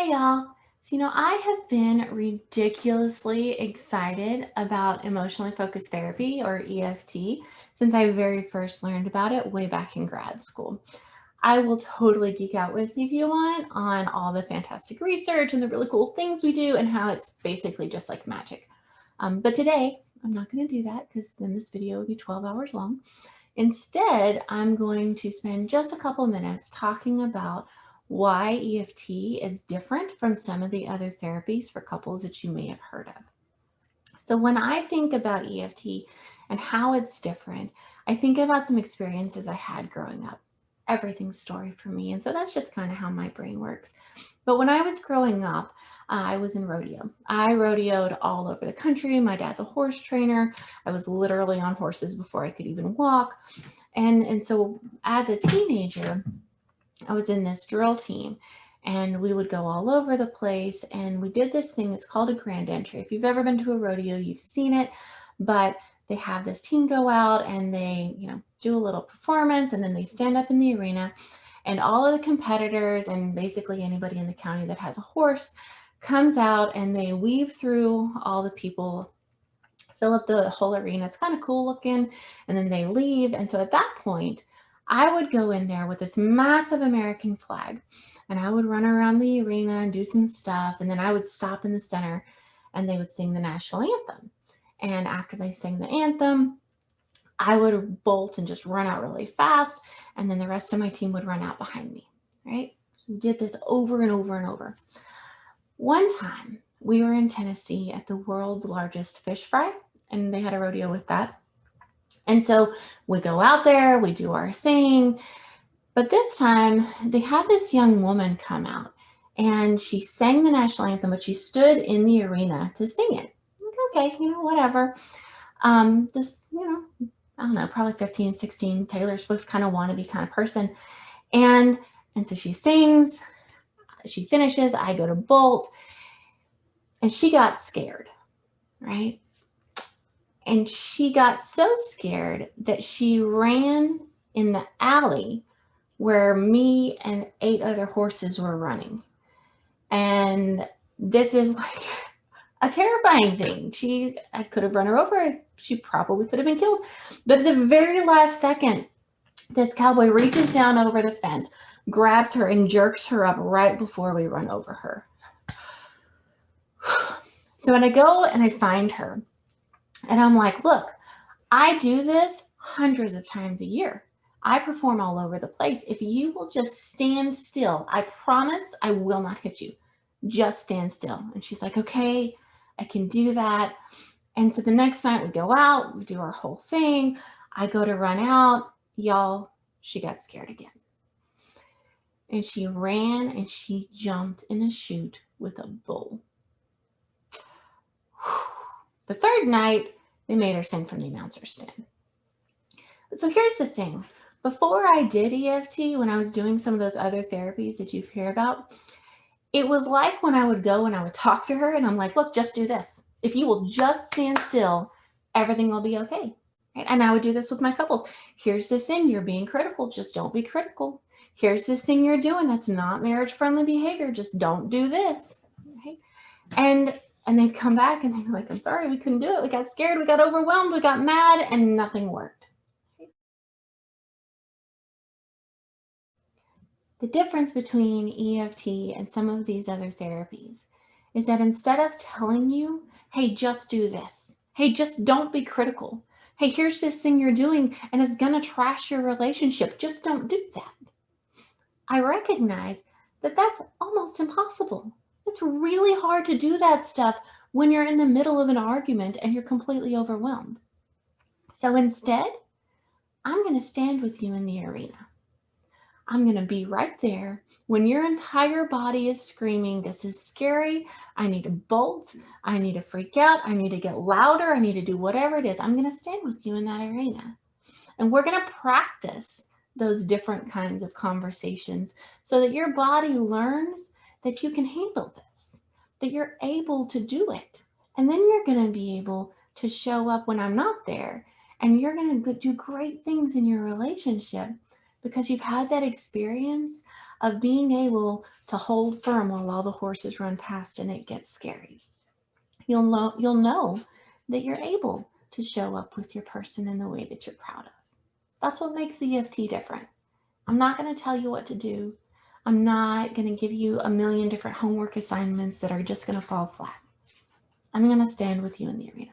Hey y'all. So, I have been ridiculously excited about emotionally focused therapy or EFT since I very first learned about it way back in grad school. I will totally geek out with you if you want on all the fantastic research and the really cool things we do and how it's basically just like magic. But today, I'm not going to do that because then this video will be 12 hours long. Instead, I'm going to spend just a couple minutes talking about why EFT is different from some of the other therapies for couples that you may have heard of. So when I think about EFT and how it's different, I think about some experiences I had growing up. Everything's story for me. And so that's just kind of how my brain works. But when I was growing up, I was in rodeo. I rodeoed all over the country. My dad's a horse trainer. I was literally on horses before I could even walk. And so as a teenager, I was in this drill team and we would go all over the place and we did this thing. It's called a grand entry. If you've ever been to a rodeo, you've seen it, but they have this team go out and they, do a little performance and then they stand up in the arena and all of the competitors and basically anybody in the county that has a horse comes out and they weave through all the people, fill up the whole arena. It's kind of cool looking. And then they leave. And so at that point, I would go in there with this massive American flag and I would run around the arena and do some stuff. And then I would stop in the center and they would sing the national anthem. And after they sang the anthem, I would bolt and just run out really fast. And then the rest of my team would run out behind me, right? So we did this over and over and over. One time we were in Tennessee at the world's largest fish fry, and they had a rodeo with that. And so we go out there, we do our thing. But this time they had this young woman come out and she sang the national anthem, but she stood in the arena to sing it. Like, okay, whatever. Just, I don't know, probably 15, 16, Taylor Swift kind of wannabe kind of person. And so she sings, she finishes, I go to bolt, and she got scared, right? And she got so scared that she ran in the alley where me and 8 other horses were running. And this is like a terrifying thing. I could have run her over. She probably could have been killed. But at the very last second, this cowboy reaches down over the fence, grabs her and jerks her up right before we run over her. So when I go and I find her and I'm like, look, I do this hundreds of times a year. I perform all over the place. If you will just stand still, I promise I will not hit you. Just stand still. And she's like, okay, I can do that. And so the next night we go out, we do our whole thing. I go to run out. Y'all, she got scared again. And she ran and she jumped in a chute with a bull. The third night, they made her sing from the announcer's stand. So here's the thing. Before I did EFT, when I was doing some of those other therapies that you hear about, it was like when I would go and I would talk to her and I'm like, look, just do this. If you will just stand still, everything will be okay. Right? And I would do this with my couples. Here's this thing, you're being critical, just don't be critical. Here's this thing you're doing that's not marriage-friendly behavior, just don't do this. Right? And they'd come back and they'd be like, I'm sorry, we couldn't do it. We got scared, we got overwhelmed, we got mad, and nothing worked. The difference between EFT and some of these other therapies is that instead of telling you, hey, just do this, hey, just don't be critical, hey, here's this thing you're doing and it's going to trash your relationship, just don't do that. I recognize that that's almost impossible. It's really hard to do that stuff when you're in the middle of an argument and you're completely overwhelmed. So instead, I'm going to stand with you in the arena. I'm going to be right there when your entire body is screaming, this is scary, I need to bolt, I need to freak out, I need to get louder, I need to do whatever it is. I'm going to stand with you in that arena. And we're going to practice those different kinds of conversations so that your body learns that you can handle this, that you're able to do it. And then you're going to be able to show up when I'm not there. And you're going to do great things in your relationship because you've had that experience of being able to hold firm while all the horses run past and it gets scary. You'll know that you're able to show up with your person in the way that you're proud of. That's what makes EFT different. I'm not going to tell you what to do. I'm not going to give you a million different homework assignments that are just going to fall flat. I'm going to stand with you in the arena.